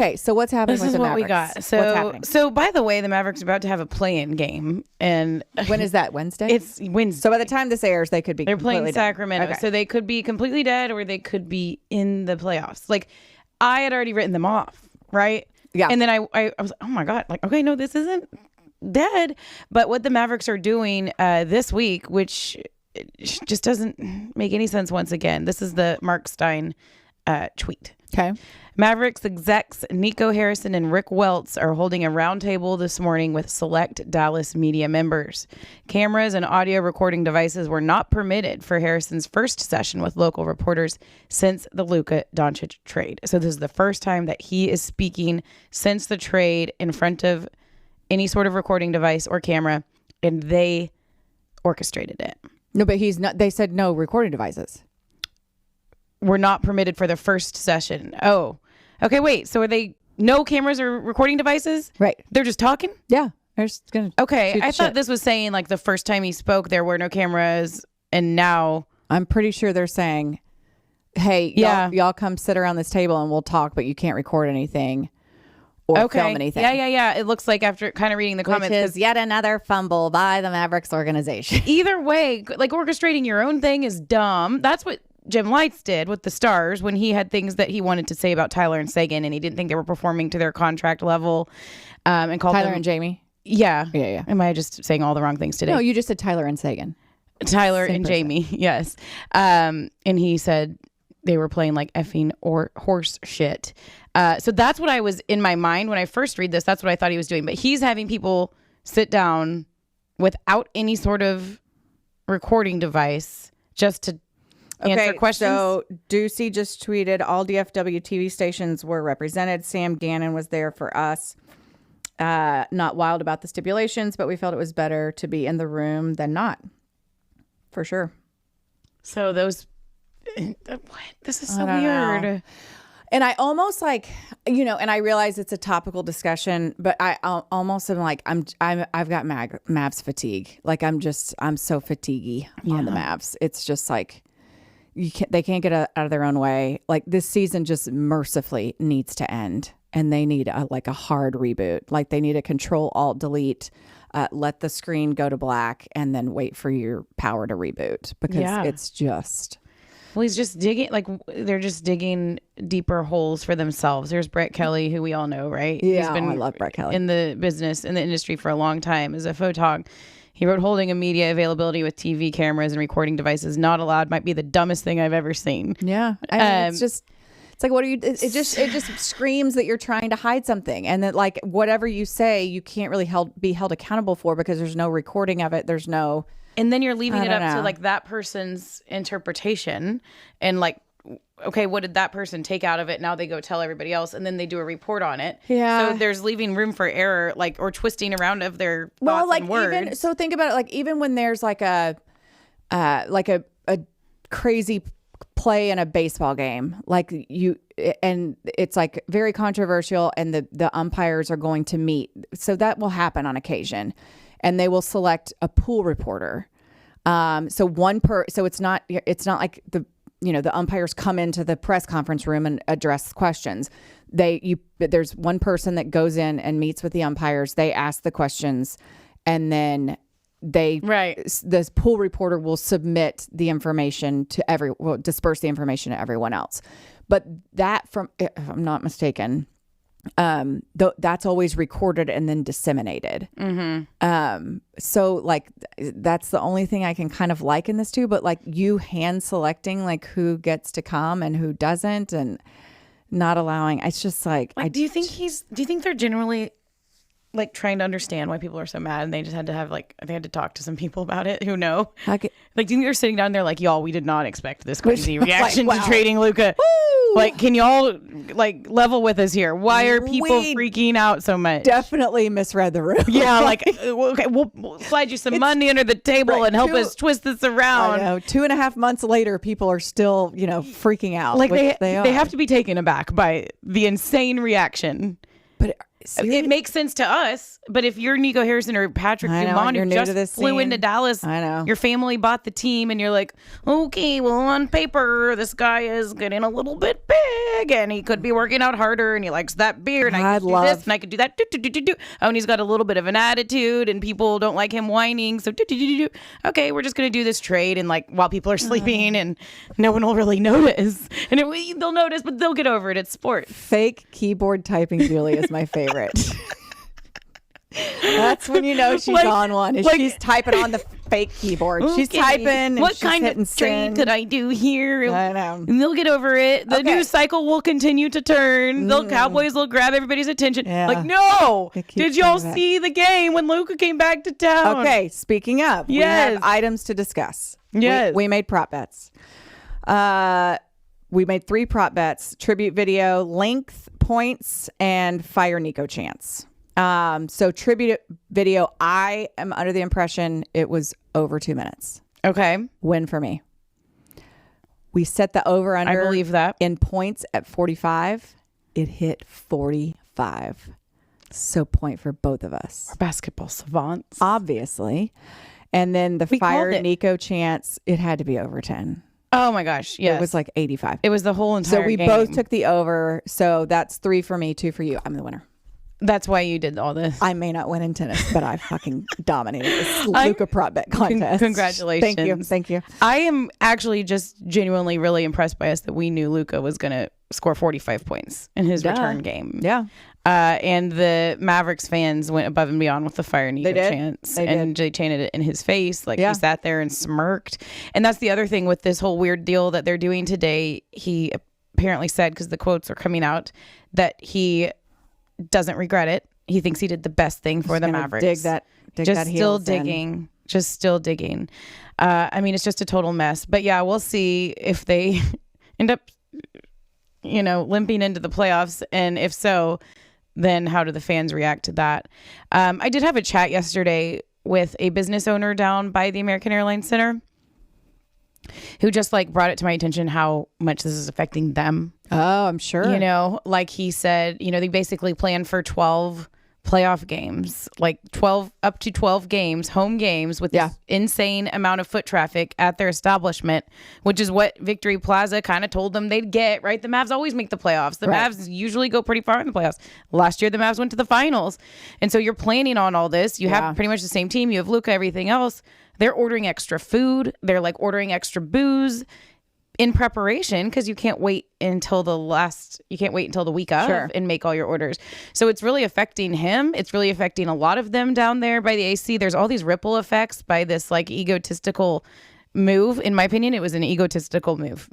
Okay, so what's happening This with is the what we Mavericks? got. What's happening? So by the way, the Mavericks are about to have a play-in game, and When is that? Wednesday? it's Wednesday. So by the time this airs, they could be They're playing completely dead. Sacramento, Okay. so they could be completely dead, or they could be in the playoffs. Like, I had already written them off, right? Yeah. And then I was, oh my god, like, okay, no, this isn't dead. But what the Mavericks are doing this week, which just doesn't make any sense. Once again, this is the Mark Stein tweet. Okay. Mavericks execs Nico Harrison and Rick Welts are holding a roundtable this morning with select Dallas media members. Cameras and audio recording devices were not permitted for Harrison's first session with local reporters since the Luka Doncic trade. So this is the first time that he is speaking since the trade in front of any sort of recording device or camera, and they orchestrated it. No, but he's not. They said no recording devices. Were not permitted for the first session. Oh, okay. Wait. So are they no cameras or recording devices? Right. They're just talking? Yeah. They're just gonna. Okay. shoot I the thought shit. this was saying like the first time he spoke, there were no cameras, and now. I'm pretty sure they're saying, "Hey, Yeah. y'all come sit around this table and we'll talk, but you can't record anything or film anything." Yeah. It looks like after kind of reading the comments, Which is yet another fumble by the Mavericks organization. either way, like orchestrating your own thing is dumb. That's what Jim Lights did with the Stars when he had things that he wanted to say about Tyler and Sagan, and he didn't think they were performing to their contract level, and called Tyler them, and Jamie. Yeah. Yeah. Am I just saying all the wrong things today? No, you just said Tyler and Sagan. Tyler Same and person. Jamie, yes. And he said they were playing like effing or horse shit. So that's what I was in my mind when I first read this. That's what I thought he was doing. But he's having people sit down without any sort of recording device just to answer questions. So Ducey just tweeted, all DFW TV stations were represented. Sam Gannon was there for us. Not wild about the stipulations, but we felt it was better to be in the room than not. For sure. So those, what? This is so I don't weird. know. And I almost like, and I realize it's a topical discussion, but I almost am like, I've got Mavs fatigue. Like I'm so fatiguey on the Mavs. It's just like, they can't get out of their own way. Like this season just mercifully needs to end, and they need a hard reboot. Like they need a Control Alt Delete, let the screen go to black, and then wait for your power to reboot, because it's just. Well, he's just digging, like they're just digging deeper holes for themselves. There's Brett Kelly, who we all know, right? Yeah, He's been I love Brett Kelly. in the industry for a long time as a photog. He wrote, "Holding a media availability with TV cameras and recording devices not allowed might be the dumbest thing I've ever seen." Yeah, I mean, it's like, what are you? It just screams that you're trying to hide something, and that like whatever you say, you can't really be held accountable for, because there's no recording of it. There's no. And then you're leaving I it up don't to know. like that person's interpretation, and like, okay, what did that person take out of it? Now they go tell everybody else, and then they do a report on it. Yeah. So there's leaving room for error, like, or twisting around of their thoughts and words. Even so, think about it. Like even when there's like a crazy play in a baseball game, like and it's like very controversial, and the umpires are going to meet. So that will happen on occasion, and they will select a pool reporter. So it's not like the umpires come into the press conference room and address questions. There's one person that goes in and meets with the umpires. They ask the questions, and then this pool reporter will submit the information to disperse the information to everyone else. But that, if I'm not mistaken, that's always recorded and then disseminated. Mm-hmm. So like that's the only thing I can kind of liken this to, but like you hand selecting like who gets to come and who doesn't, and not allowing. It's just like do you think they're generally like trying to understand why people are so mad, and they just had to talk to some people about it who know? Like, do you think they're sitting down there like, y'all, we did not expect this crazy reaction to trading Luka. Like, can y'all like level with us here? Why are people freaking out so much? Definitely misread the room. Yeah, like, okay, we'll slide you some money under the table and help us twist this around. I know. 2.5 months later, people are still, freaking out. Like they have to be taken aback by the insane reaction. But It makes sense to us, but if you're Nico Harrison or Patrick Dumont who just flew into Dallas, I know your family bought the team, and you're like, okay, well, on paper, this guy is getting a little bit big, and he could be working out harder, and he likes that beer, and I could do this, and I could do that. Oh, and he's got a little bit of an attitude, and people don't like him whining, so okay, we're just gonna do this trade, and like while people are sleeping, and no one will really notice, and they'll notice, but they'll get over it. It's sport. Fake keyboard typing Julie is my favorite. That's when you know she's on one. Is she's typing on the fake keyboard. Okay. She's typing. And what she's kind of trade could I do here? I know. And they'll get over it. The news cycle will continue to turn. The Cowboys will grab everybody's attention. Yeah. Like, no. Did y'all see the game when Luka came back to town? Okay. Speaking of, we have items to discuss. Yes. We made prop bets. We made 3 prop bets: tribute video, length, points, and fire Nico chance. So tribute video, I am under the impression it was over 2 minutes. Okay. Win for me. We set the over under. I believe that. In points at 45. It hit 45. So point for both of us. We're basketball savants. Obviously. And then the fire Nico chance, it had to be over 10. Oh my gosh. Yes. It was like 85. It was the whole entire game. So we both took the over. So that's 3 for me, 2 for you. I'm the winner. That's why you did all this. I may not win in tennis, but I fucking dominated this Luka prop bet contest. Congratulations. Thank you. I am actually just genuinely really impressed by us that we knew Luka was going to score 45 points in his return game. Yeah. And the Mavericks fans went above and beyond with the fire Nico chants. They chanted it in his face. Like he sat there and smirked. And that's the other thing with this whole weird deal that they're doing today. He apparently said, because the quotes are coming out, that he doesn't regret it. He thinks he did the best thing for the Mavericks. Dig that still digging. Just still digging. I mean, it's just a total mess. But yeah, we'll see if they end up, limping into the playoffs. And if so, then how do the fans react to that? I did have a chat yesterday with a business owner down by the American Airlines Center who just brought it to my attention how much this is affecting them. Oh, I'm sure. Like he said, they basically plan for 12 playoff games, up to 12 games, home games with this insane amount of foot traffic at their establishment, which is what Victory Plaza kind of told them they'd get, right? The Mavs always make the playoffs. The Mavs usually go pretty far in the playoffs. Last year, the Mavs went to the finals. And so you're planning on all this. You have pretty much the same team. You have Luka, everything else. They're ordering extra food. They're ordering extra booze in preparation because you can't wait until the week of and make all your orders. So it's really affecting him. It's really affecting a lot of them down there by the AC. There's all these ripple effects by this egotistical move. In my opinion, it was an egotistical move.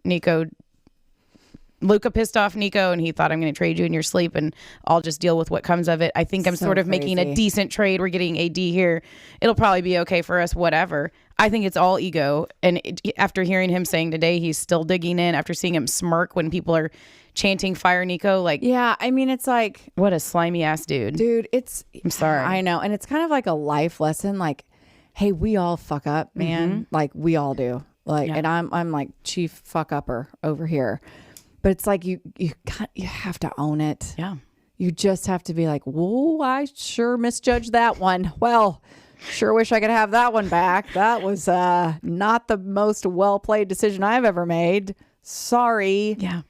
Luka pissed off Nico and he thought, I'm going to trade you in your sleep and I'll just deal with what comes of it. I think I'm sort of making a decent trade. We're getting AD here. It'll probably be okay for us, whatever. I think it's all ego. And after hearing him saying today, he's still digging in after seeing him smirk when people are chanting fire Nico. Yeah, I mean, it's what a slimy ass dude. Dude, I'm sorry. I know. And it's kind of like a life lesson. Hey, we all fuck up, man. Mm-hmm. We all do. And I'm chief fuck upper over here. But it's you have to own it. Yeah. You just have to be whoa, I sure misjudged that one. Well, sure wish I could have that one back. That was not the most well-played decision I've ever made. Sorry. Yeah.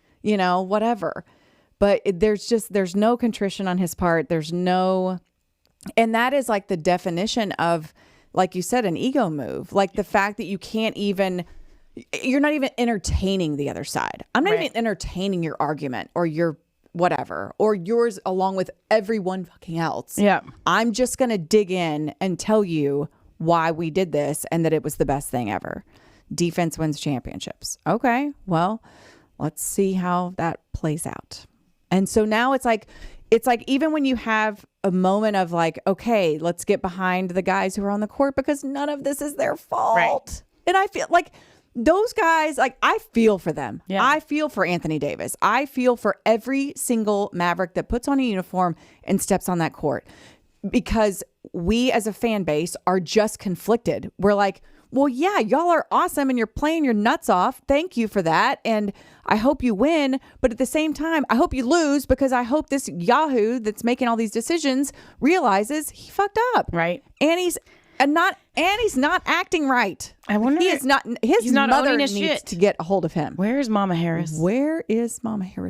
Whatever. But there's no contrition on his part. And that is the definition of, like you said, an ego move. The fact that you're not even entertaining the other side. I'm not even entertaining your argument or your whatever, or yours along with everyone fucking else. Yeah. I'm just going to dig in and tell you why we did this and that it was the best thing ever. Defense wins championships. Okay, well, let's see how that plays out. And so now it's even when you have a moment of okay, let's get behind the guys who are on the court because none of this is their fault. Right. And I feel those guys, I feel for them. Yeah. I feel for Anthony Davis. I feel for every single Maverick that puts on a uniform and steps on that court, because we as a fan base are just conflicted. We're well, yeah, y'all are awesome and you're playing your nuts off. Thank you for that. And I hope you win. But at the same time, I hope you lose, because I hope this Yahoo that's making all these decisions realizes he fucked up. Right. Annie's not acting right. I wonder. He is not. His he's not mother owning his needs shit. to get a hold of him. Where's Mama Harris? Where is Mama Harris?